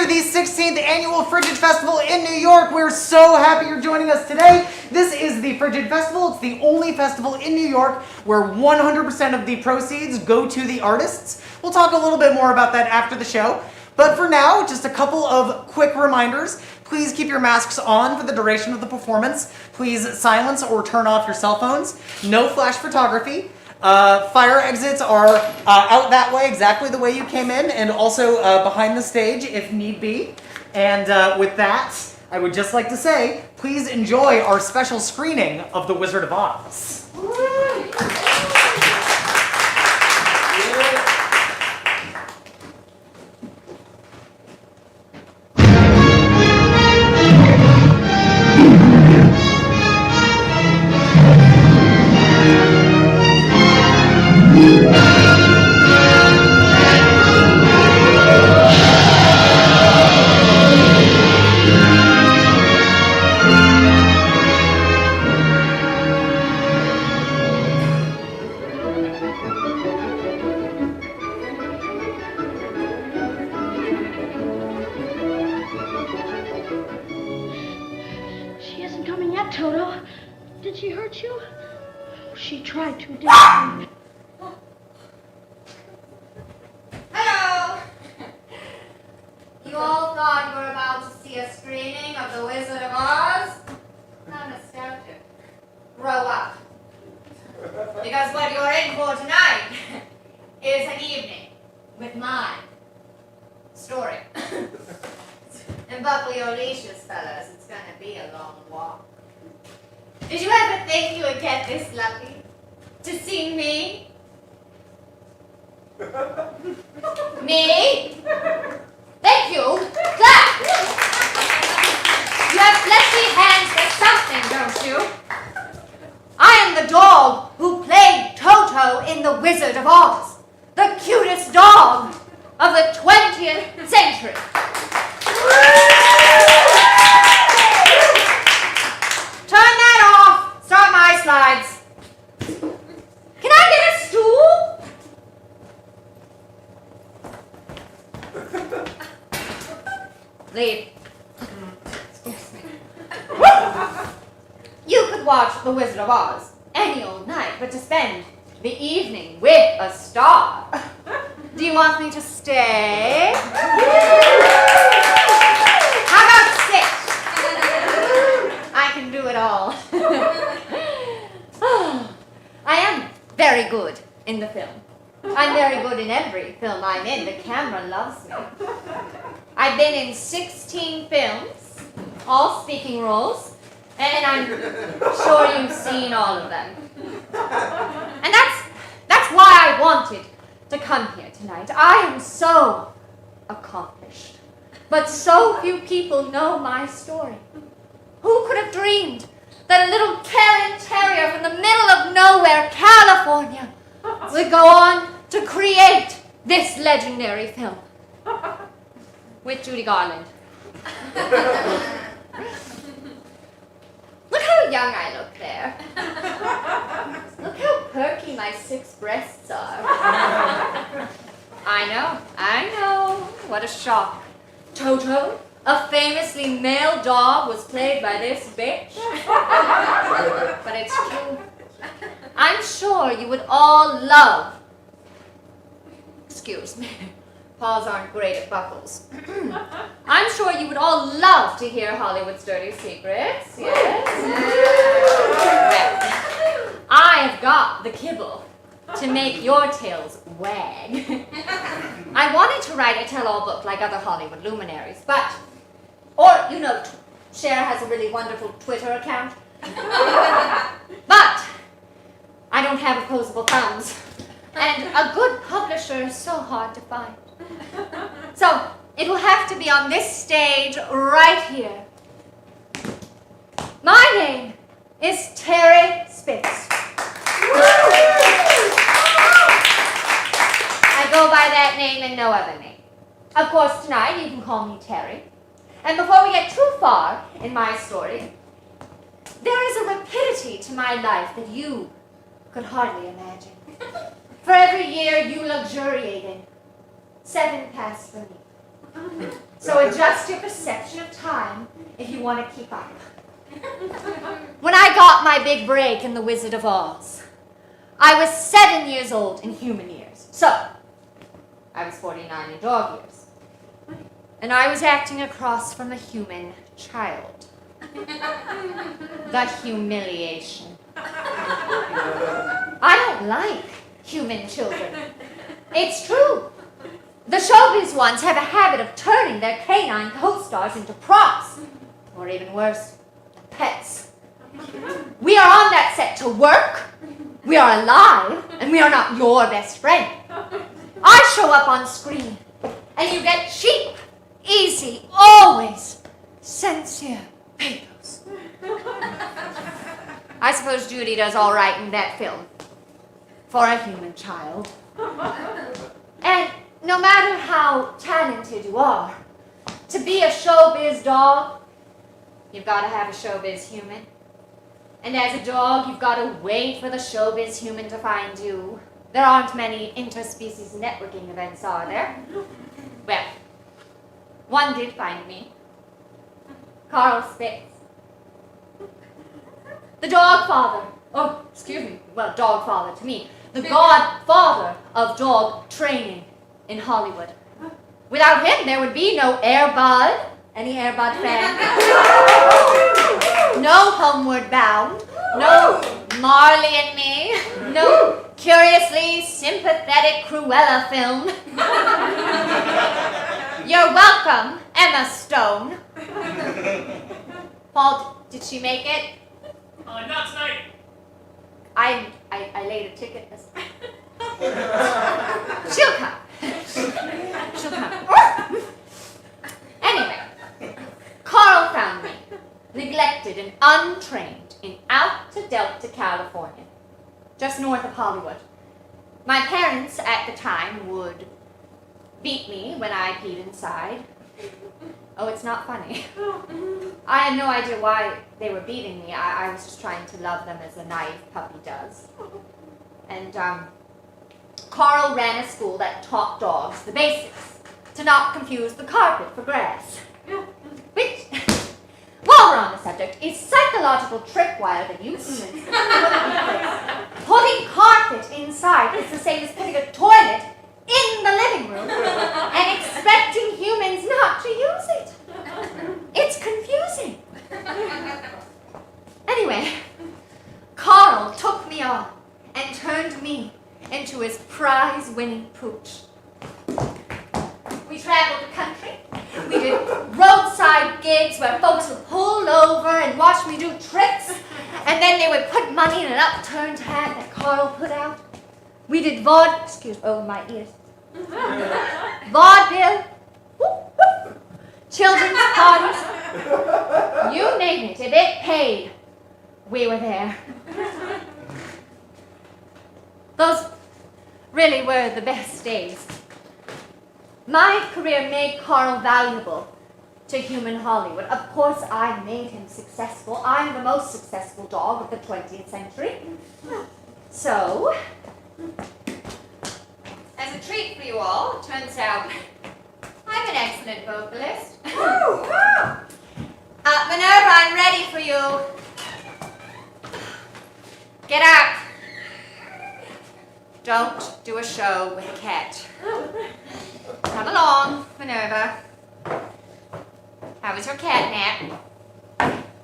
the 16th Annual Frigid Festival in New York. We're so happy you're joining us today. This is the Frigid Festival. It's the only festival in New York where 100% of the proceeds go to the artists. We'll talk a little bit more about that after the show. But for now, just a couple of quick reminders. Please keep your masks on for the duration of the performance. Please silence or turn off your cell phones. No flash photography. Fire exits are out that way, exactly the way you came in, and also behind the stage if need be. And with that, I would just like to say, please enjoy our special screening of The Wizard of Oz. Toto, did she hurt you? She tried to, didn't she? Hello! You all thought you were about to see a screening of The Wizard of Oz? How nostalgic. Grow up. Because what you're in for tonight is an evening with my story. And buckle your leashes, fellas. It's gonna be a long walk. Did you ever think you would get this lucky? To see me? Me? Thank you. Clap! You have fleshy hands for something, don't you? I am the dog who played Toto in The Wizard of Oz. The cutest dog of the 20th century. Turn that off. Start my slides. Can I get a stool? Leave. Excuse me. You could watch The Wizard of Oz any old night, but to spend the evening with a star. Do you want me to stay? How about sit? I can do it all. I am very good in the film. I'm very good in every film I'm in. The camera loves me. I've been in 16 films, all speaking roles, and I'm sure you've seen all of them. And that's why I wanted to come here tonight. I am so accomplished, but so few people know my story. Who could have dreamed that a little Karen Terrier from the middle of nowhere, California, would go on to create this legendary film with Judy Garland? Look how young I look there. Look how perky my 6 breasts are. I know. What a shock. Toto, a famously male dog, was played by this bitch. But it's true. I'm sure you would all love... Excuse me. Paws aren't great at buckles. I'm sure you would all love to hear Hollywood's dirty secrets, yes? Well, I've got the kibble to make your tails wag. I wanted to write a tell-all book like other Hollywood luminaries, but... Or, Cher has a really wonderful Twitter account. But I don't have opposable thumbs. And a good publisher is so hard to find. So, it will have to be on this stage right here. My name is Terry Spitz. I go by that name and no other name. Of course, tonight you can call me Terry. And before we get too far in my story, there is a rapidity to my life that you could hardly imagine. For every year you luxuriate in, 7 pass for me. So adjust your perception of time if you want to keep up. When I got my big break in The Wizard of Oz, I was 7 years old in human years. So, I was 49 in dog years. And I was acting across from a human child. The humiliation. I don't like human children. It's true. The showbiz ones have a habit of turning their canine co-stars into props. Or even worse, pets. We are on that set to work. We are alive, and we are not your best friend. I show up on screen, and you get cheap, easy, always sincere pathos. I suppose Judy does all right in that film. For a human child. And no matter how talented you are, to be a showbiz dog, you've got to have a showbiz human. And as a dog, you've got to wait for the showbiz human to find you. There aren't many interspecies networking events, are there? Well, one did find me. Carl Spitz. The dog father. Oh, excuse me. Well, dog father to me. The godfather of dog training in Hollywood. Without him, there would be no Air Bud. Any Air Bud fan? No Homeward Bound. No Marley and Me. No curiously sympathetic Cruella film. You're welcome, Emma Stone. Paul, did she make it? Not tonight. I laid a ticket this time. She'll come. She'll come. Anyway, Carl found me, neglected and untrained, in Alta Delta, California, just north of Hollywood. My parents at the time would beat me when I peed inside. Oh, it's not funny. I had no idea why they were beating me. I was just trying to love them as a naive puppy does. And Carl ran a school that taught dogs the basics, to not confuse the carpet for grass. Which, while we're on the subject, is psychological tripwire that you humans putting carpet inside is the same as putting a toilet in the living room and expecting humans not to use it. It's confusing. Anyway, Carl took me on and turned me into his prize-winning pooch. We traveled the country. We did roadside gigs where folks would pull over and watch me do tricks, and then they would put money in an upturned hat that Carl put out. We did my ears. Vaudeville, children's parties, you name it, if it paid, we were there. Those really were the best days. My career made Carl valuable to human Hollywood. Of course, I made him successful. I'm the most successful dog of the 20th century. So, as a treat for you all, it turns out I'm an excellent vocalist. Minerva, I'm ready for you. Get out. Don't do a show with a cat. Come along, Minerva. How was your cat nap?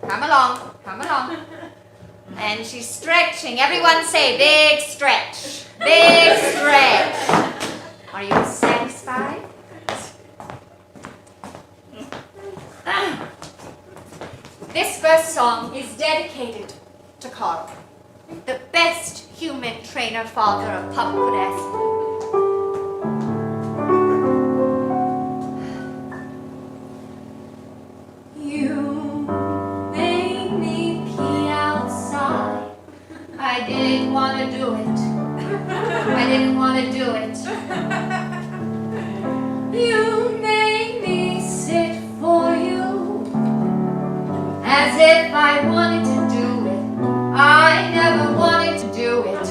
Come along, come along. And she's stretching. Everyone say, big stretch. Big stretch. Are you satisfied? This first song is dedicated to Carl, the best human trainer father a pup could ask for. You made me pee outside. I didn't want to do it. I didn't want to do it. You made me sit for you, as if I wanted to do it. I never wanted to do it.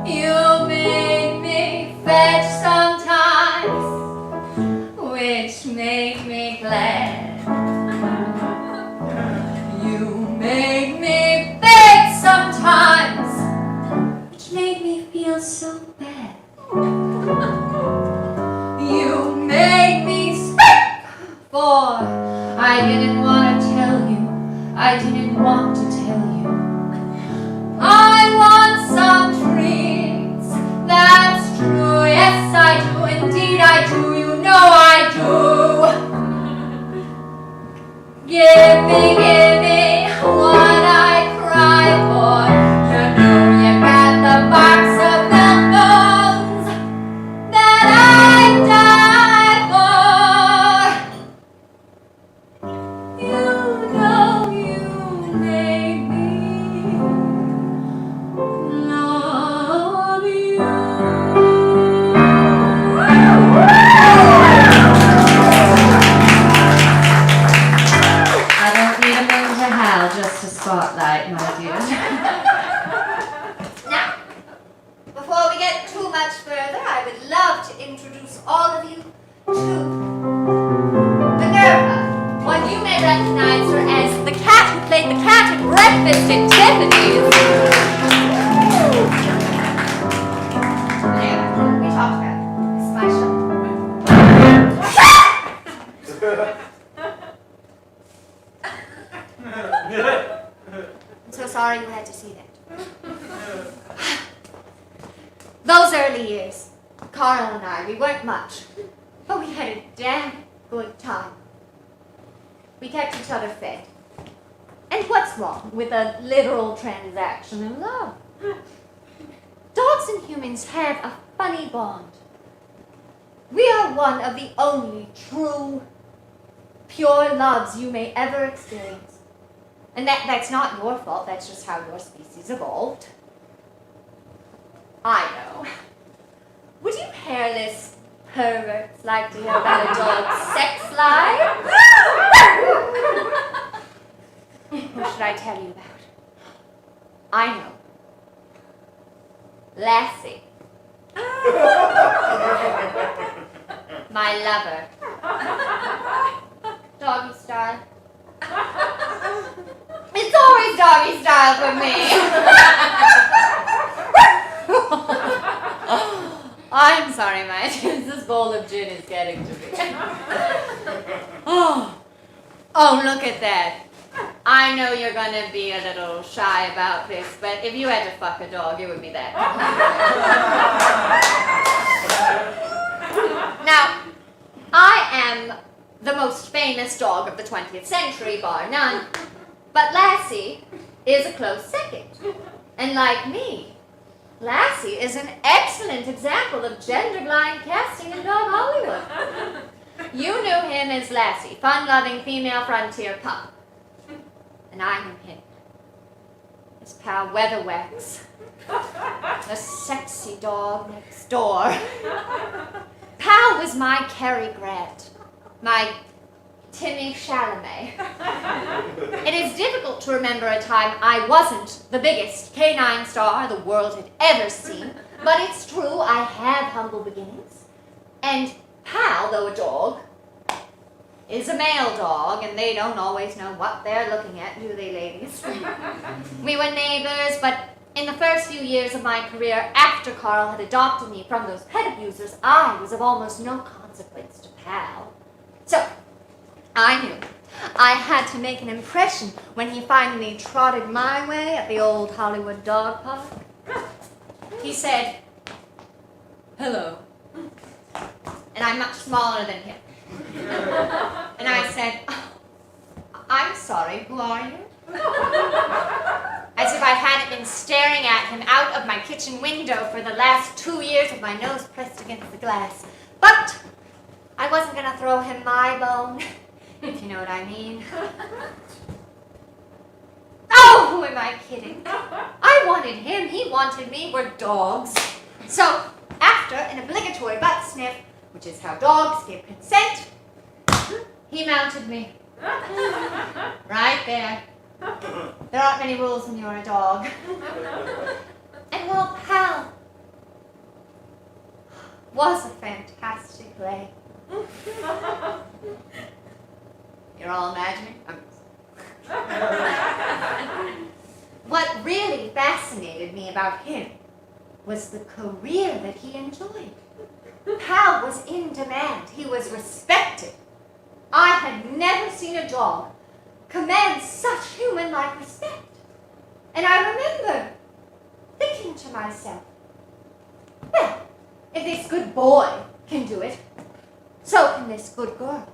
You made me fetch sometimes, which made made me love you. I don't need a moon to howl, just a spotlight, my dear. Now, before we get too much further, I would love to introduce all of you to Minerva, one you may recognize her as the cat who played the cat at breakfast at Tiffany's. Minerva, we talked about it. This is my show. I'm so sorry you had to see that. Those early years, Carl and I, we weren't much, but we had a damn good time. We kept each other fed. And what's wrong with a literal transaction in love? Dogs and humans have a funny bond. We are one of the only true, pure loves you may ever experience. And that's not your fault, that's just how your species evolved. I know. Would you hairless perverts like to hear about a dog's sex life? Who should I tell you about? I know. Lassie. My lover. Doggy style. It's always doggy style for me. I'm sorry, my dears. This bowl of gin is getting to me. Oh, look at that. I know you're gonna be a little shy about this, but if you had to fuck a dog, it would be that. Now, I am the most famous dog of the 20th century, bar none, but Lassie is a close second. And like me, Lassie is an excellent example of gender-blind casting in dog Hollywood. You knew him as Lassie, fun-loving female frontier pup. And I knew him as pal Weatherwax, the sexy dog next door. Pal was my Cary Grant, my Timmy Chalamet. It is difficult to remember a time I wasn't the biggest canine star the world had ever seen, but it's true I have humble beginnings. And Pal, though a dog, is a male dog, and they don't always know what they're looking at, do they, ladies? We were neighbors, but in the first few years of my career, after Carl had adopted me from those pet abusers, I was of almost no consequence to Pal. So, I knew I had to make an impression when he finally trotted my way at the old Hollywood dog park. He said, "Hello." And I'm much smaller than him. And I said, "Oh, I'm sorry, who are you?" As if I hadn't been staring at him out of my kitchen window for the last 2 years with my nose pressed against the glass. But I wasn't going to throw him my bone, if you know what I mean. Oh, who am I kidding? I wanted him, he wanted me, we're dogs. So, after an obligatory butt sniff, which is how dogs give consent, he mounted me. Right there. There aren't many rules when you're a dog. And well, Pal was a fantastic lay. You're all imagining? What really fascinated me about him was the career that he enjoyed. Pal was in demand. He was respected. I had never seen a dog command such human-like respect. And I remember thinking to myself, well, if this good boy can do it, so can this good girl.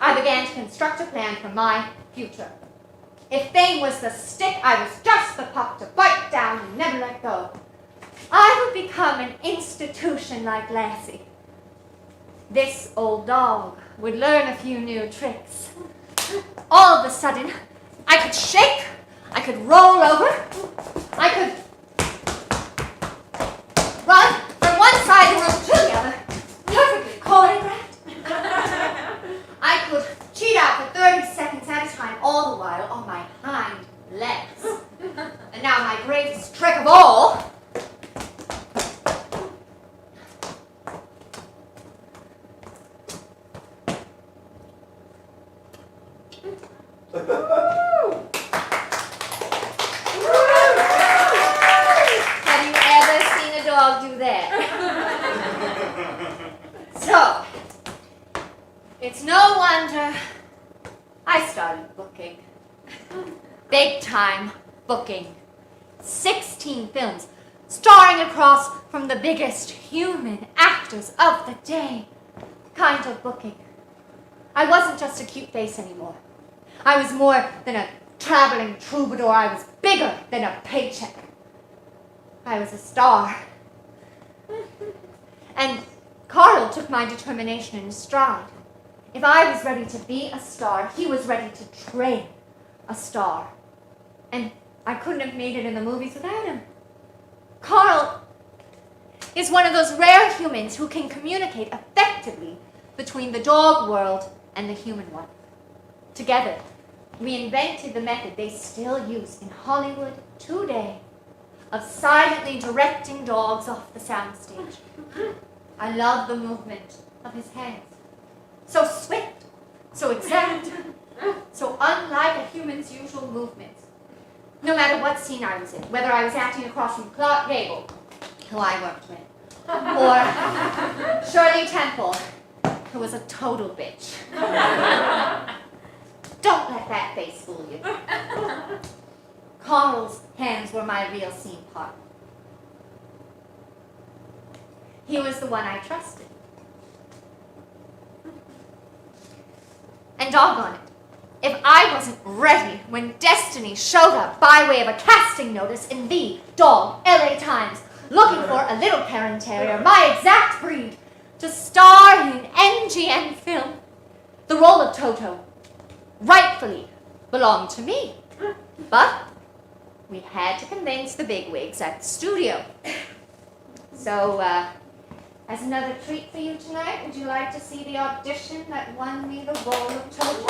I began to construct a plan for my future. If fame was the stick, I was just the pup to bite down and never let go. I would become an institution like Lassie. This old dog would learn a few new tricks. All of a sudden, I could shake, I could roll over, I could run from one side of the room to the other, perfectly choreographed. I could cheat out for 30 seconds at a time, all the while on my hind legs. And now my greatest trick of all, have you ever seen a dog do that? So, it's no wonder I started booking. Big time booking. 16 films, starring across from the biggest human actors of the day. Kind of booking. I wasn't just a cute face anymore. I was more than a traveling troubadour. I was bigger than a paycheck. I was a star. And Carl took my determination in stride. If I was ready to be a star, he was ready to train a star. And I couldn't have made it in the movies without him. Carl is one of those rare humans who can communicate effectively between the dog world and the human one. Together, we invented the method they still use in Hollywood today of silently directing dogs off the soundstage. I love the movement of his hands. So swift, so exact, so unlike a human's usual movements. No matter what scene I was in, whether I was acting across from Clark Gable, who I worked with, or Shirley Temple, who was a total bitch. Don't let that face fool you. Carl's hands were my real scene partner. He was the one I trusted. And doggone it, if I wasn't ready when Destiny showed up by way of a casting notice in the Dog LA Times, looking for a little Karen Terrier, my exact breed, to star in an MGM film, the role of Toto rightfully belonged to me. But we had to convince the bigwigs at the studio. So, as another treat for you tonight, would you like to see the audition that won me the role of Toto?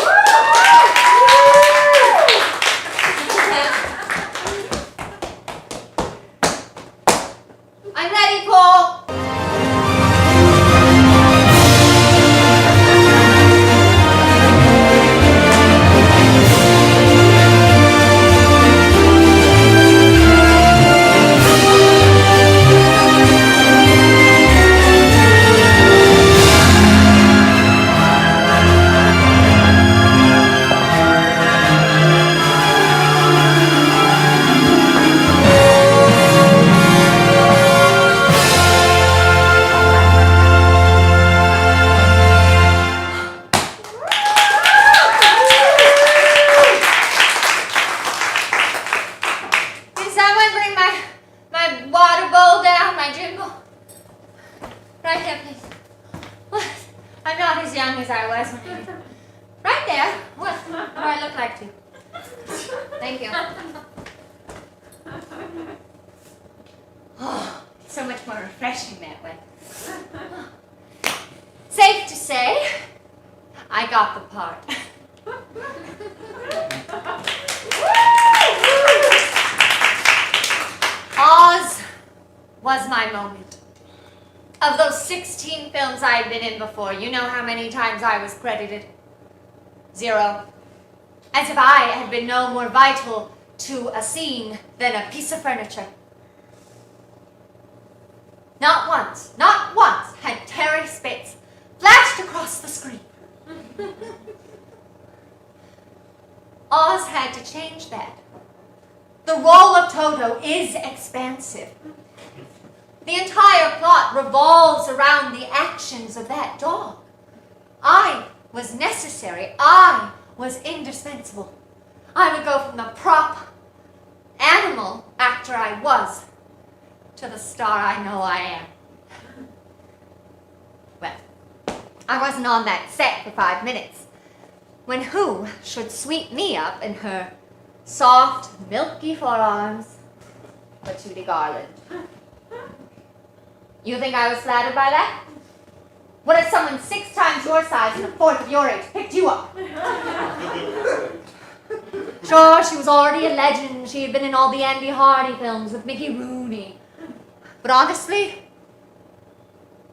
I'm ready, Paul. Thank you. Oh, so much more refreshing that way. Safe to say, I got the part. Oz was my moment. Of those 16 films I had been in before, you know how many times I was credited? 0. As if I had been no more vital to a scene than a piece of furniture. Not once had Terry Spitz flashed across the screen. Oz had to change that. The role of Toto is expansive. The entire plot revolves around the actions of that dog. I was necessary. I was indispensable. I would go from the prop animal actor I was to the star I know I am. Well, I wasn't on that set for 5 minutes when who should sweep me up in her soft, milky forearms for Judy Garland. You think I was flattered by that? What if someone 6 times your size and a fourth of your age picked you up? Sure, she was already a legend. She had been in all the Andy Hardy films with Mickey Rooney. But honestly,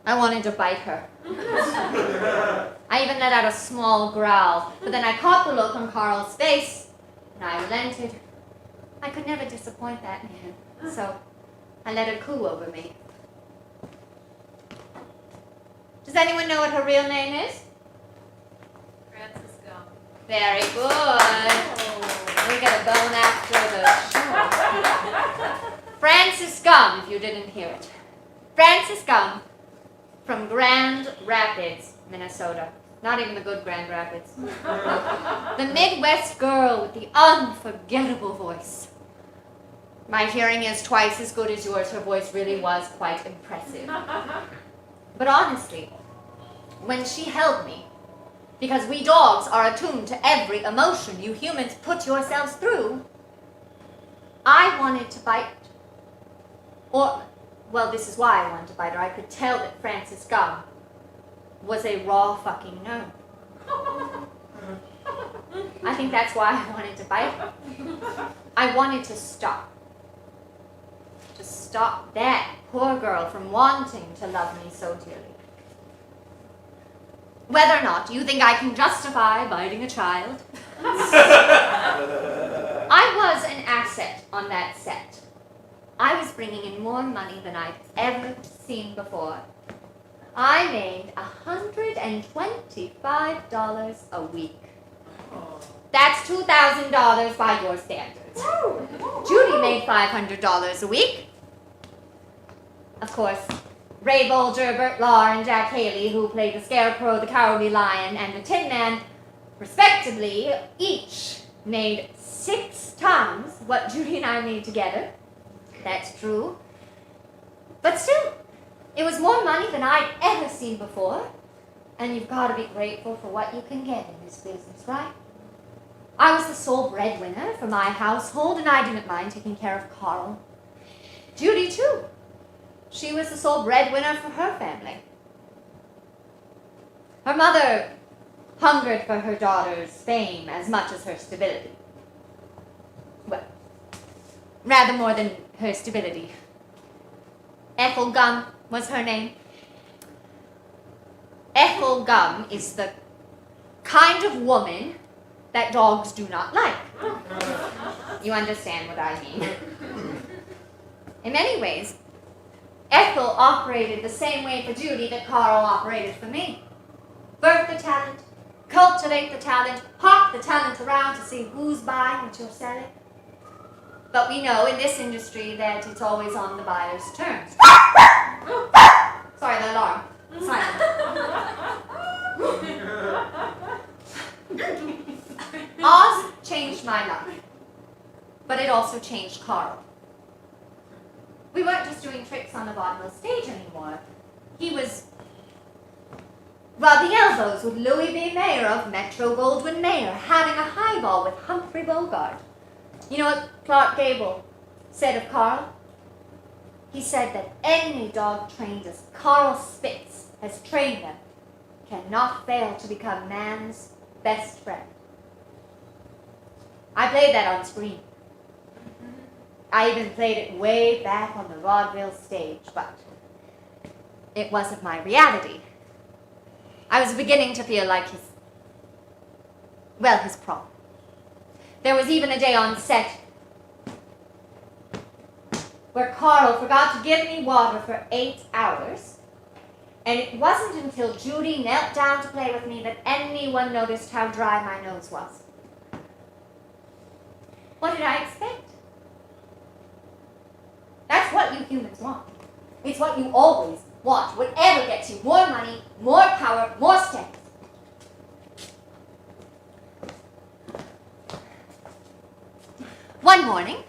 I wanted to bite her. I even let out a small growl, but then I caught the look on Carl's face, and I relented. I could never disappoint that man, so I let her coo over me. Does anyone know what her real name is? Francis Gum. Very good. We get a bone after the show. Francis Gum, if you didn't hear it. Francis Gum from Grand Rapids, Minnesota. Not even the good Grand Rapids. The Midwest girl with the unforgettable voice. My hearing is twice as good as yours. Her voice really was quite impressive. But honestly, when she held me, because we dogs are attuned to every emotion you humans put yourselves through, I wanted to bite. Well, this is why I wanted to bite her. I could tell that Francis Gum was a raw fucking nerve. I think that's why I wanted to bite her. I wanted to stop. To stop that poor girl from wanting to love me so dearly. Whether or not you think I can justify biting a child, I was an asset on that set. I was bringing in more money than I'd ever seen before. I made $125 a week. That's $2,000 by your standards. Judy made $500 a week. Of course, Ray Bolger, Burt Lahr, and Jack Haley, who played the Scarecrow, the Cowardly Lion, and the Tin Man, respectively, each made 6 times what Judy and I made together. That's true. But still, it was more money than I'd ever seen before. And you've got to be grateful for what you can get in this business, right? I was the sole breadwinner for my household, and I didn't mind taking care of Carl. Judy, too. She was the sole breadwinner for her family. Her mother hungered for her daughter's fame as much as her stability. Well, rather more than her stability. Ethel Gum was her name. Ethel Gum is the kind of woman that dogs do not like. You understand what I mean. In many ways, Ethel operated the same way for Judy that Carl operated for me. Birth the talent, cultivate the talent, hawk the talent around to see who's buying what you're selling. But we know in this industry that it's always on the buyer's terms. Sorry, the alarm. Silent. Oz changed my life, but it also changed Carl. We weren't just doing tricks on the vaudeville stage anymore. He was rubbing elbows with Louis B. Mayer of Metro-Goldwyn-Mayer, having a highball with Humphrey Bogart. You know what Clark Gable said of Carl? He said that any dog trained as Carl Spitz has trained them cannot fail to become man's best friend. I played that on screen. I even played it way back on the vaudeville stage, but it wasn't my reality. I was beginning to feel like his problem. There was even a day on set where Carl forgot to give me water for 8 hours, and it wasn't until Judy knelt down to play with me that anyone noticed how dry my nose was. What did I expect? That's what you humans want. It's what you always want. Whatever gets you more money, more power, more status. One morning,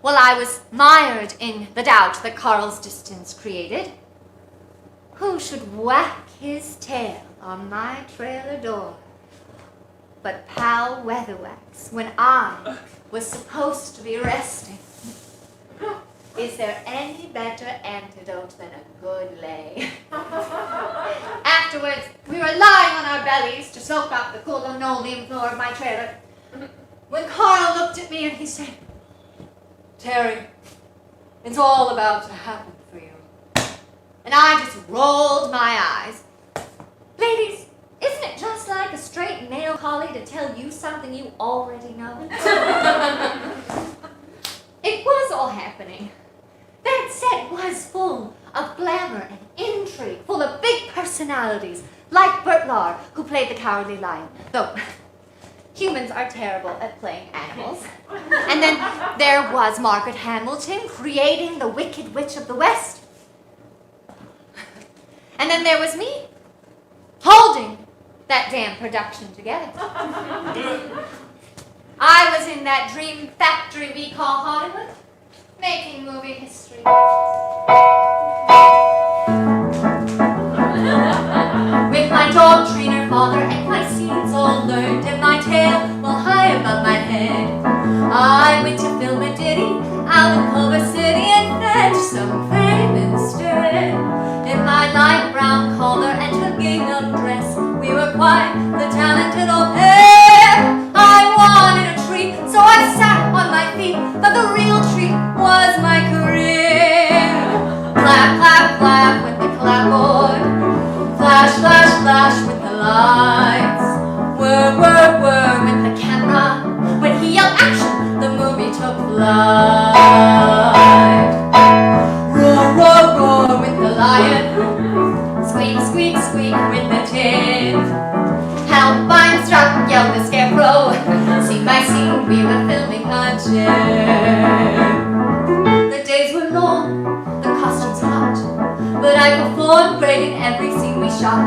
while I was mired in the doubt that Carl's distance created, who should whack his tail on my trailer door but pal Weatherwax when I was supposed to be resting. Is there any better antidote than a good lay? Afterwards, we were lying on our bellies to soak up the cool linoleum floor of my trailer when Carl looked at me and he said, "Terry, it's all about to happen for you." And I just rolled my eyes. Ladies, isn't it just like a straight male collie to tell you something you already know? It was all happening. That set was full of glamour and intrigue, full of big personalities, like Bert Lahr, who played the Cowardly Lion, though humans are terrible at playing animals. And then there was Margaret Hamilton creating the Wicked Witch of the West. And then there was me, holding that damn production together. I was in that dream factory we call Hollywood, making movie history. With my dog trainer father and my scenes all learned and my tail well high above my head, I went to film a ditty out in Culver City and fetched some fame instead. In my light brown collar and her gingham dress, we were quite the talented old pair. I wanted a treat, so I sat on my feet, but the real treat was my career. Clap, clap, clap with the clapboard. Flash, flash, flash with the lights. Whir, whir, whir with the camera. When he yelled action, the movie took flight. Roar, roar, roar with the lion. Squeak, squeak, squeak with the tin. Help, I'm struck, yelled the scarecrow. Scene by scene, we were filming a gem. The days were long, the costumes hot, but I performed great in every scene we shot.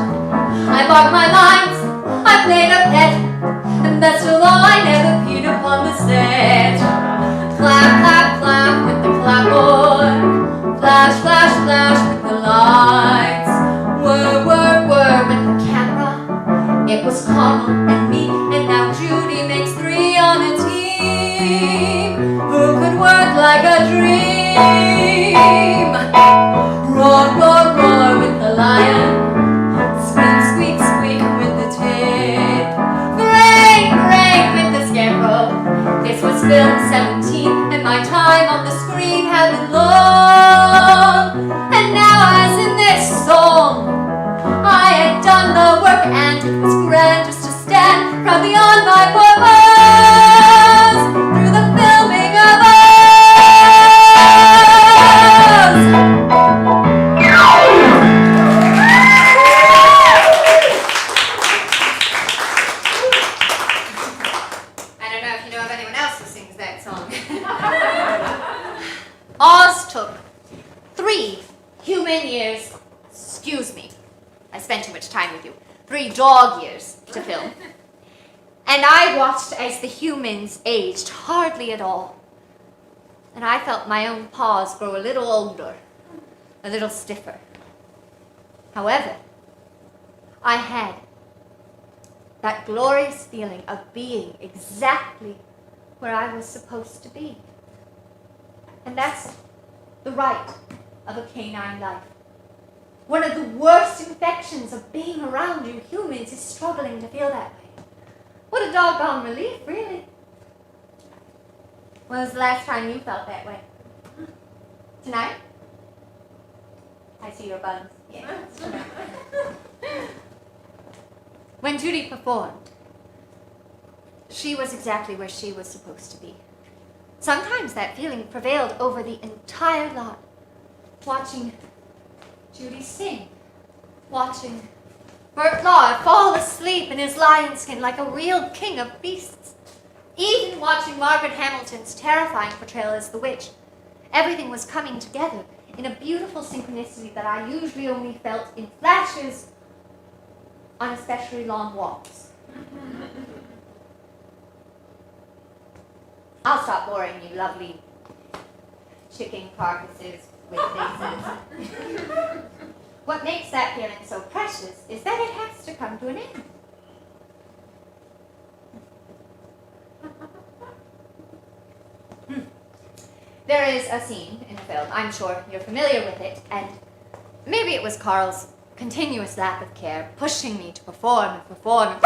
I barked my lines, I played a pet, and best of all, I never peed upon the set. Clap, clap, clap with the clapboard. Flash, flash, flash with the lights. Whir, whir, whir with the camera. It was Carl and me, and now Judy makes 3 on a team who could work like a dream. Roar, roar, roar with the lion. Squeak, squeak, squeak with the tin. Great, great with the scarecrow. This was film 17, and my time on the screen had been long. And now, as in this song, I had done the work, and it was grand just to stand proudly on my purpose through the filming of us. I don't know if you know of anyone else who sings that song. Oz took 3 human years, excuse me, I spent too much time with you, 3 dog years to film. And I watched as the humans aged hardly at all. And I felt my own paws grow a little older, a little stiffer. However, I had that glorious feeling of being exactly where I was supposed to be. And that's the right of a canine life. One of the worst infections of being around you humans is struggling to feel that way. What a doggone relief, really. When was the last time you felt that way? Tonight? I see your buns. Yeah. When Judy performed, she was exactly where she was supposed to be. Sometimes that feeling prevailed over the entire lot. Watching Judy sing, watching Bert Lahr fall asleep in his lion skin like a real king of beasts, even watching Margaret Hamilton's terrifying portrayal as the witch. Everything was coming together in a beautiful synchronicity that I usually only felt in flashes on especially long walks. I'll stop boring you lovely chicken carcasses with faces. What makes that feeling so precious is that it has to come to an end. there is a scene in the film, I'm sure you're familiar with it, and maybe it was Carl's continuous lack of care pushing me to perform and perform.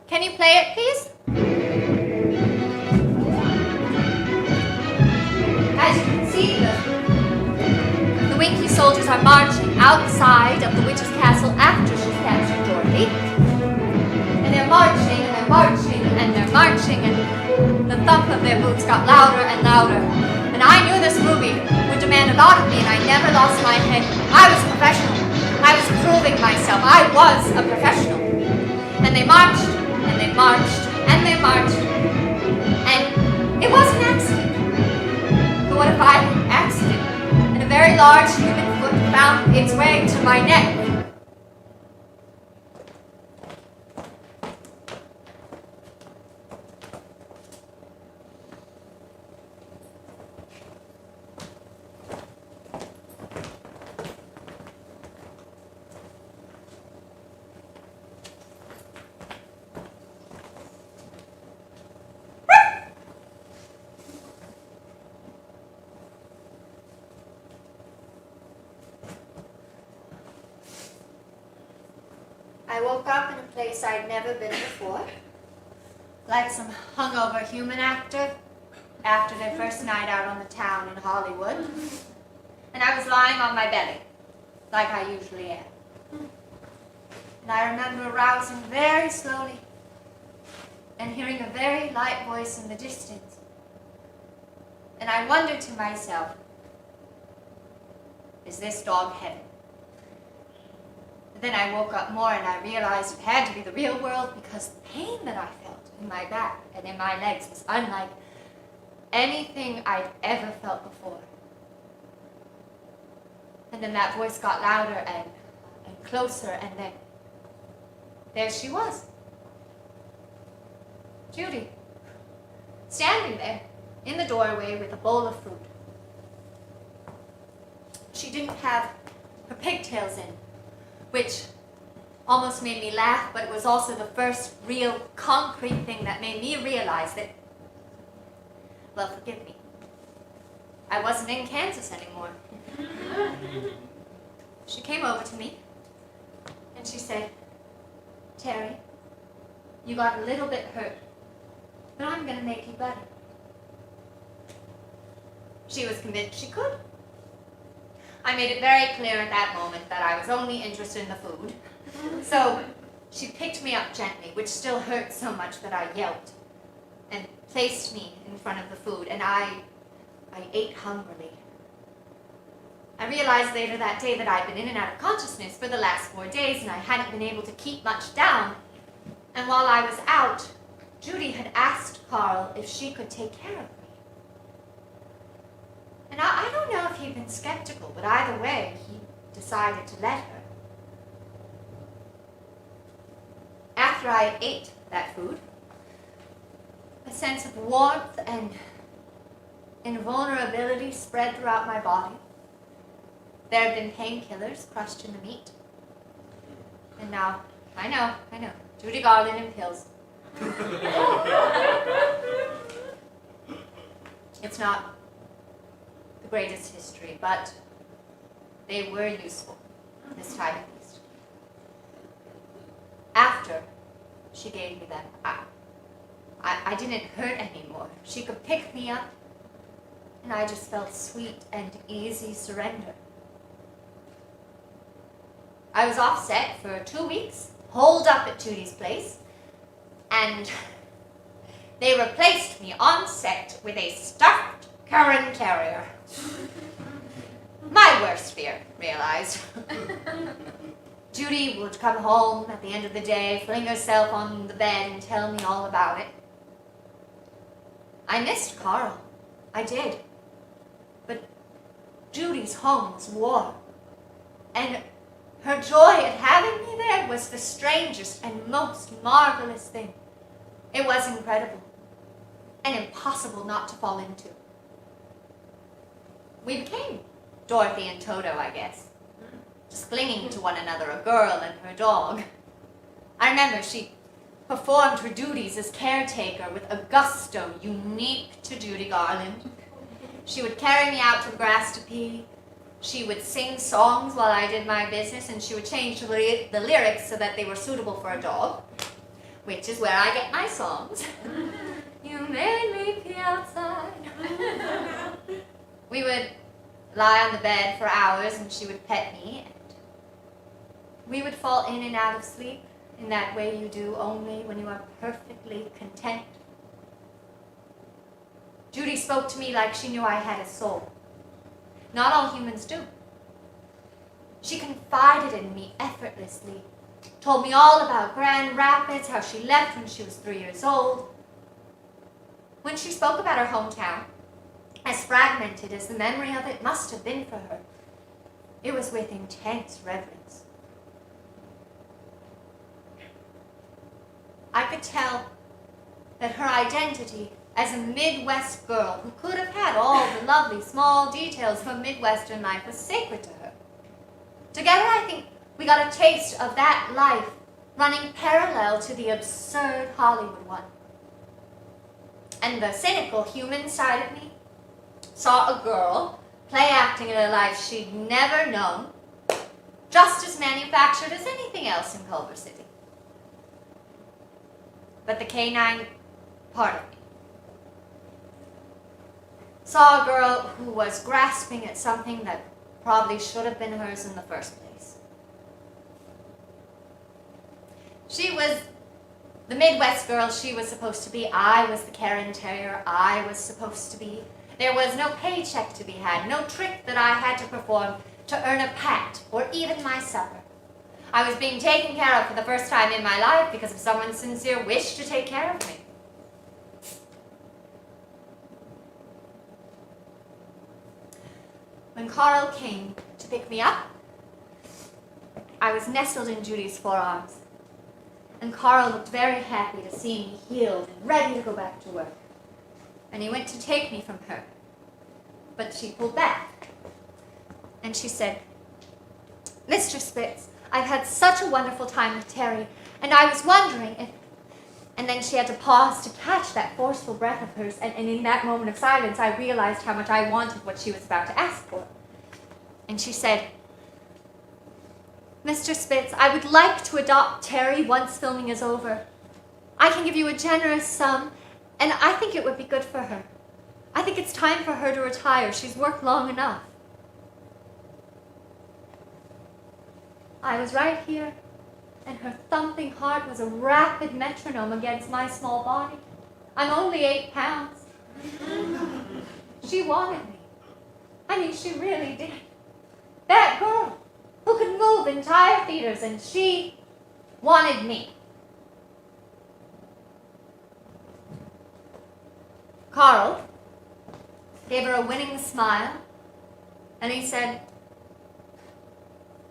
Can you play it, please? As you can see, the Winky soldiers are marching outside of the witch's castle after she captured Dorothy. And they're marching, and they're marching, and they're marching, and the thump of their boots got louder and louder. And I knew this movie would demand a lot of me, and I never lost my head. I was a professional. I was proving myself. I was a professional. And they marched, and they marched, and they marched. And it was an accident. But what if by accident, and a very large human foot found its way to my neck? I woke up in a place I'd never been before, like some hungover human actor after their first night out on the town in Hollywood. And I was lying on my belly, like I usually am. And I remember arousing very slowly and hearing a very light voice in the distance. And I wondered to myself, is this dog heaven? Then I woke up more and I realized it had to be the real world because the pain that I felt in my back and in my legs was unlike anything I'd ever felt before. And then that voice got louder and closer, and then there she was. Judy, standing there in the doorway with a bowl of food. She didn't have her pigtails in, which almost made me laugh, but it was also the first real concrete thing that made me realize that, well, forgive me, I wasn't in Kansas anymore. She came over to me and she said, Terry, you got a little bit hurt, but I'm going to make you better. She was convinced she could. I made it very clear at that moment that I was only interested in the food. So she picked me up gently, which still hurt so much that I yelped, and placed me in front of the food, and I ate hungrily. I realized later that day that I'd been in and out of consciousness for the last 4 days, and I hadn't been able to keep much down. And while I was out, Judy had asked Carl if she could take care of me. And I don't know if he'd been skeptical, but either way, he decided to let her. After I ate that food, a sense of warmth and invulnerability spread throughout my body. There had been painkillers crushed in the meat. And now, I know, Judy Garland and pills. It's not the greatest history, but they were useful, this time at least. After she gave me them, I didn't hurt anymore. She could pick me up, and I just felt sweet and easy surrender. I was off set for 2 weeks, holed up at Judy's place, and they replaced me on set with a stuffed Karen Terrier. My worst fear, realized. Judy would come home at the end of the day, fling herself on the bed and tell me all about it. I missed Carl. I did. But Judy's home was warm. And her joy at having me there was the strangest and most marvelous thing. It was incredible and impossible not to fall into. We became Dorothy and Toto, I guess. Just clinging to one another, a girl and her dog. I remember she performed her duties as caretaker with a gusto unique to Judy Garland. She would carry me out to the grass to pee. She would sing songs while I did my business, and she would change the lyrics so that they were suitable for a dog, which is where I get my songs. You made me pee outside. We would lie on the bed for hours, and she would pet me, and we would fall in and out of sleep in that way you do only when you are perfectly content. Judy spoke to me like she knew I had a soul. Not all humans do. She confided in me effortlessly, told me all about Grand Rapids, how she left when she was 3 years old. When she spoke about her hometown, as fragmented as the memory of it must have been for her, it was with intense reverence. I could tell that her identity as a Midwest girl who could have had all the lovely small details of Midwestern life was sacred to her. Together, I think we got a taste of that life running parallel to the absurd Hollywood one. And the cynical human side of me saw a girl play acting in a life she'd never known, just as manufactured as anything else in Culver City. But the canine part of me saw a girl who was grasping at something that probably should have been hers in the first place. She was the Midwest girl she was supposed to be. I was the Karen Terrier I was supposed to be. There was no paycheck to be had, no trick that I had to perform to earn a pat or even my supper. I was being taken care of for the first time in my life because of someone's sincere wish to take care of me. When Carl came to pick me up, I was nestled in Judy's forearms, and Carl looked very happy to see me healed and ready to go back to work. And he went to take me from her, but she pulled back, and she said, "Mr. Spitz, I've had such a wonderful time with Terry, and I was wondering if..." And then she had to pause to catch that forceful breath of hers, and in that moment of silence, I realized how much I wanted what she was about to ask for. And she said, "Mr. Spitz, I would like to adopt Terry once filming is over. I can give you a generous sum, and I think it would be good for her. I think it's time for her to retire. She's worked long enough." I was right here, and her thumping heart was a rapid metronome against my small body. I'm only 8 pounds. She wanted me. I mean, she really did. That girl who could move entire theaters, and she wanted me. Carl gave her a winning smile, and he said,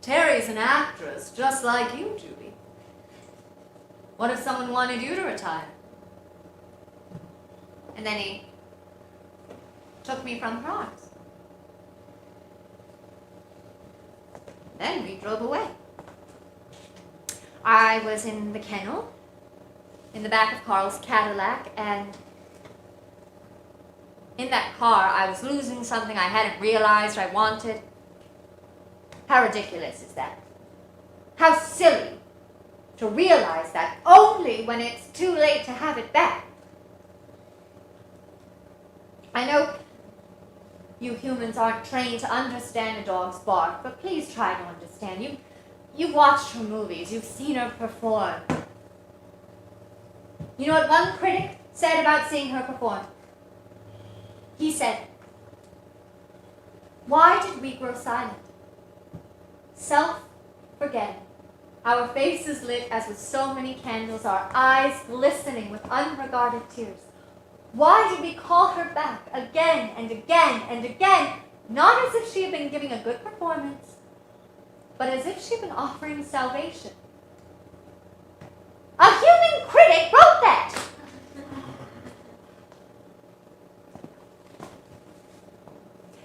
"Terry's an actress just like you, Judy. What if someone wanted you to retire?" And then he took me from her arms. Then we drove away. I was in the kennel, in the back of Carl's Cadillac, and in that car I was losing something I hadn't realized I wanted. How ridiculous is that? How silly to realize that only when it's too late to have it back. I know you humans aren't trained to understand a dog's bark, but please try to understand. You've watched her movies, you've seen her perform. You know what one critic said about seeing her perform? He said, "Why did we grow silent? Self-forgetting. Our faces lit as with so many candles, our eyes glistening with unregarded tears. Why did we call her back again and again and again, not as if she had been giving a good performance, but as if she had been offering salvation?" A human critic wrote that!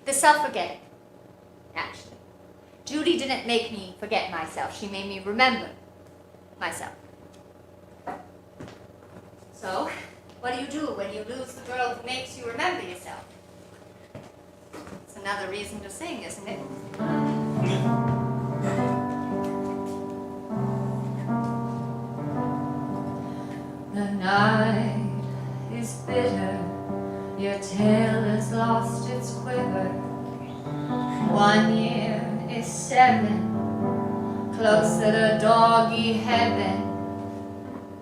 The self-forgetting, actually. Judy didn't make me forget myself. She made me remember myself. What do you do when you lose the girl who makes you remember yourself? It's another reason to sing, isn't it? The night is bitter, your tail has lost its quiver. 1 year is 7, closer to doggy heaven.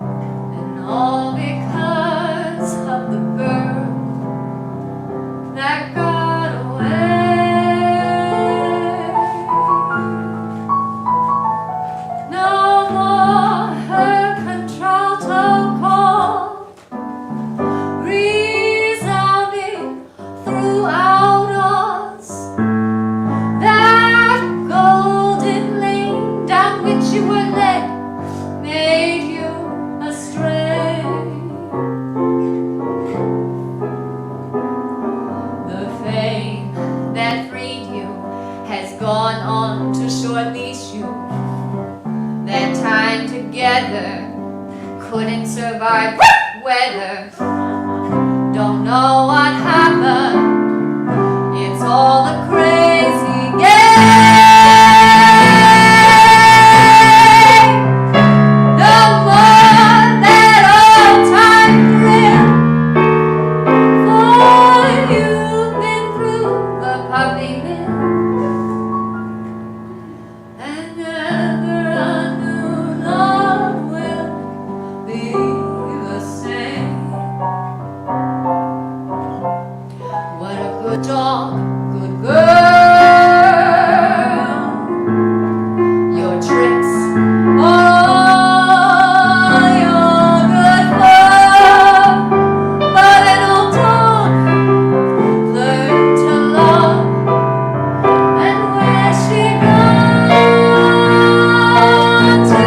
And all because of the girl that got away. No more her contralto call resounding throughout us. That golden lane down which you were led made you astray. The fame that freed you has gone on to short-leash you. That time together couldn't survive weather. Don't know what happened. It's all a crazy game. No more that old-time thrill, for you've been through the puppy mill, and never a new love will be the same. What a good dog, good girl. Your tricks are all your good for. But an old dog learned to love, and where she gone to?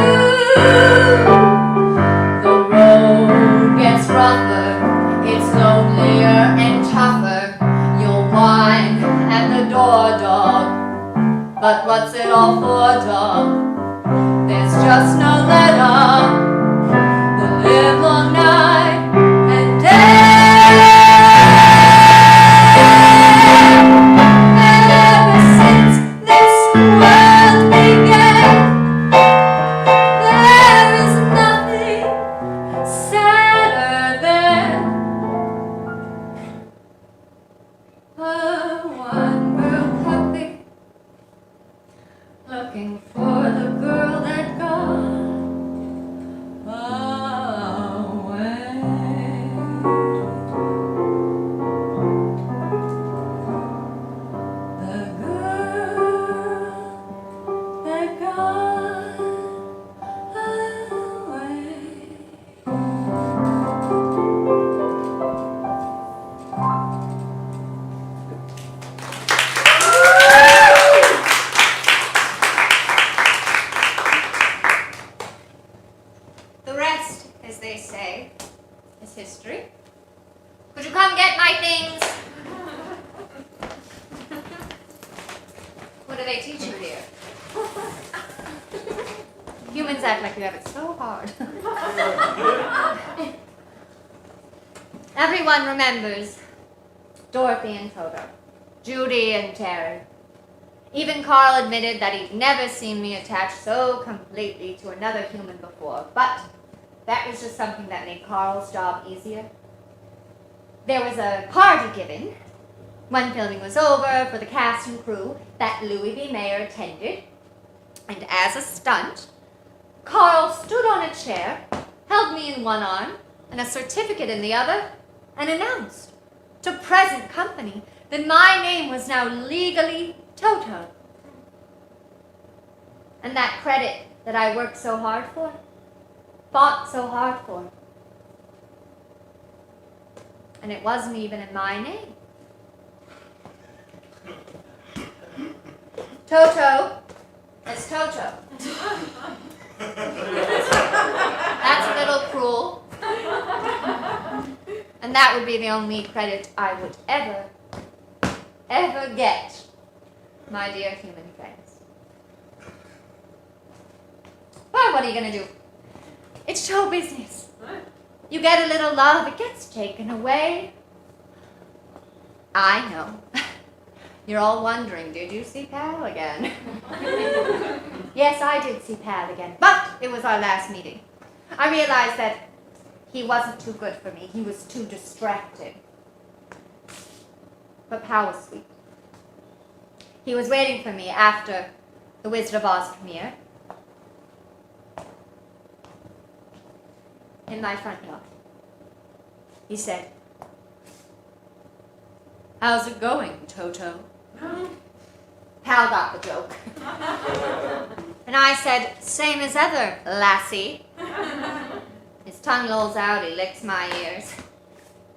The road gets rougher, it's lonelier and tougher. You'll whine at the door, dog. But what's it all for, dog? There's just no let up. The live long night and day. And ever since this world began, there is nothing sadder than a one-girl puppy looking for the girl that got away. The girl that got away. The rest, as they say, is history. Could you come get my things? What do they teach you here? Humans act like you have it so hard. Everyone remembers Dorothy and Toto, Judy and Terry. Even Carl admitted that he'd never seen me attached so completely to another human before, but that was just something that made Carl's job easier. There was a party given when filming was over for the cast and crew that Louis B. Mayer attended, and as a stunt, Carl stood on a chair, held me in one arm and a certificate in the other, and announced to present company that my name was now legally Toto. And that credit that I worked so hard for, fought so hard for, and it wasn't even in my name. Toto is Toto. That's a little cruel. And that would be the only credit I would ever get, my dear human friends. Well, what are you going to do? It's show business. You get a little love, it gets taken away. I know. You're all wondering, did you see Pal again? Yes, I did see Pal again, but it was our last meeting. I realized that he wasn't too good for me. He was too distracting. But Pal was sweet. He was waiting for me after the Wizard of Oz premiere in my front yard. He said, "How's it going, Toto?" Pal got the joke. And I said, "Same as ever, lassie." His tongue lolls out, he licks my ears.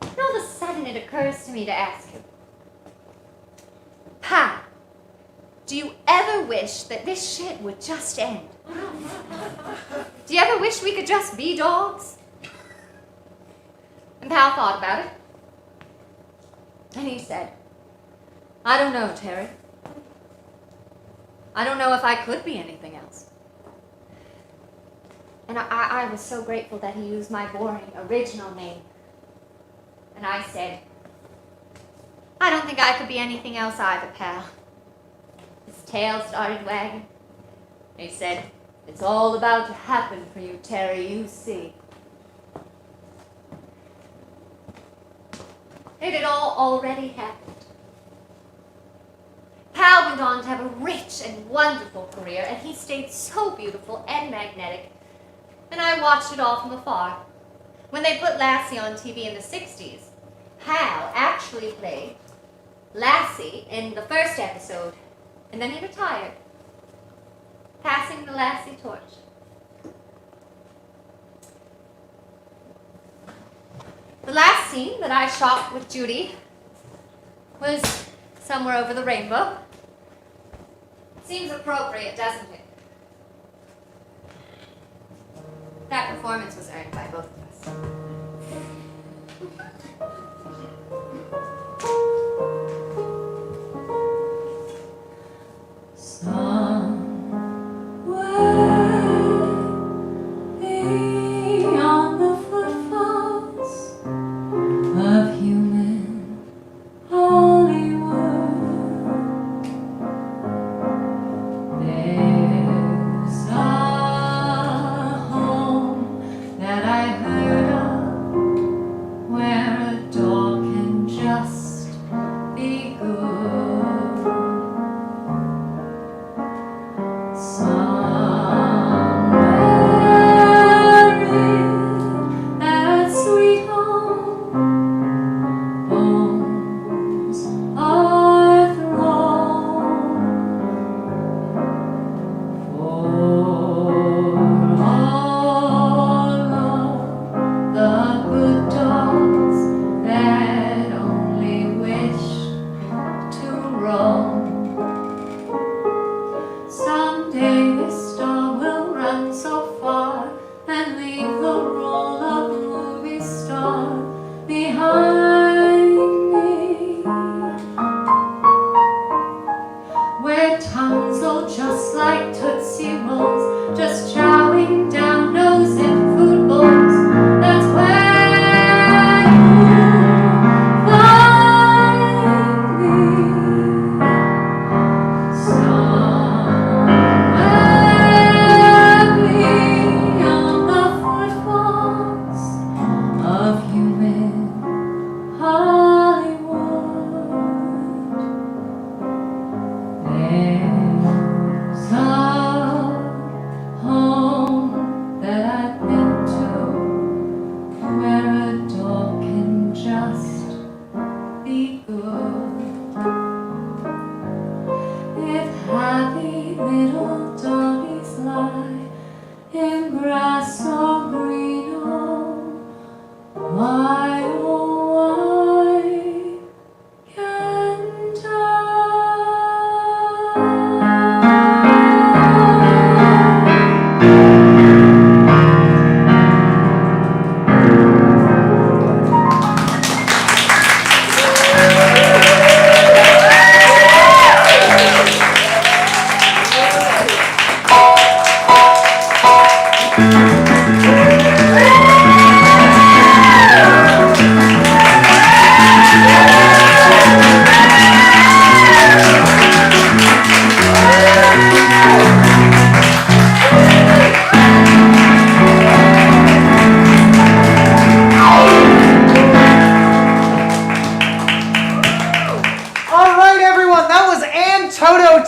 And all of a sudden it occurs to me to ask him, "Pal, do you ever wish that this shit would just end? Do you ever wish we could just be dogs?" And Pal thought about it. And he said, "I don't know, Terry. I don't know if I could be anything else." And I was so grateful that he used my boring original name. And I said, "I don't think I could be anything else either, Pal." His tail started wagging. He said, "It's all about to happen for you, Terry, you see." It had all already happened. Pal went on to have a rich and wonderful career, and he stayed so beautiful and magnetic. And I watched it all from afar. When they put Lassie on TV in the 60s, Pal actually played Lassie in the first episode, and then he retired, passing the Lassie torch. The last scene that I shot with Judy was somewhere over the rainbow. Seems appropriate, doesn't it? That performance was earned by both of us. Beyond the footfalls of human Hollywood, there's a home that I heard of where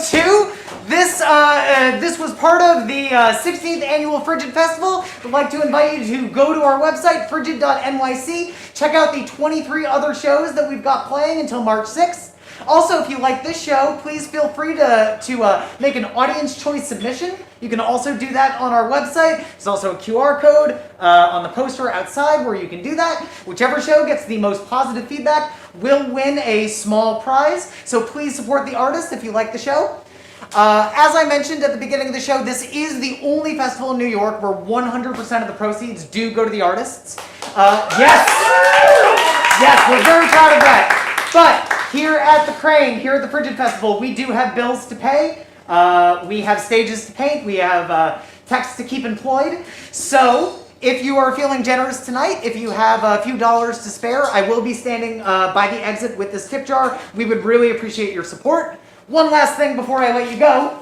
too. This was part of the 16th annual Frigid Festival. I'd like to invite you to go to our website, frigid.nyc. Check out the 23 other shows that we've got playing until March 6th. Also, if you like this show, please feel free to make an audience choice submission. You can also do that on our website. There's also a QR code on the poster outside where you can do that. Whichever show gets the most positive feedback will win a small prize. So please support the artist if you like the show. As I mentioned at the beginning of the show, this is the only festival in New York where 100% of the proceeds do go to the artists. Yes! Yes, we're very proud of that. But here at the Crane, here at the Frigid Festival, we do have bills to pay. We have stages to paint. We have techs to keep employed. So if you are feeling generous tonight, if you have a few dollars to spare, I will be standing by the exit with this tip jar. We would really appreciate your support. One last thing before I let you go.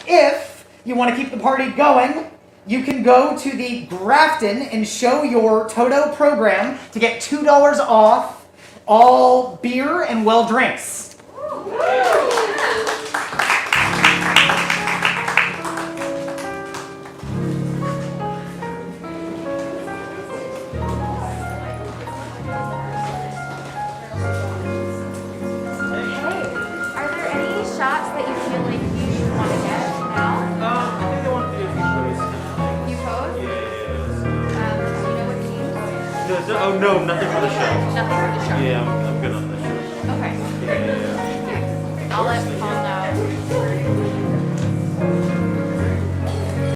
If you want to keep the party going, you can go to the Grafton and show your Toto program to get $2 off all beer and well drinks. Shots that you feel like you want to get now? I think they want to do a few shows. You pose? Yeah. Do you know what teams? No, nothing for the show. Nothing for the show. Yeah, I'm good on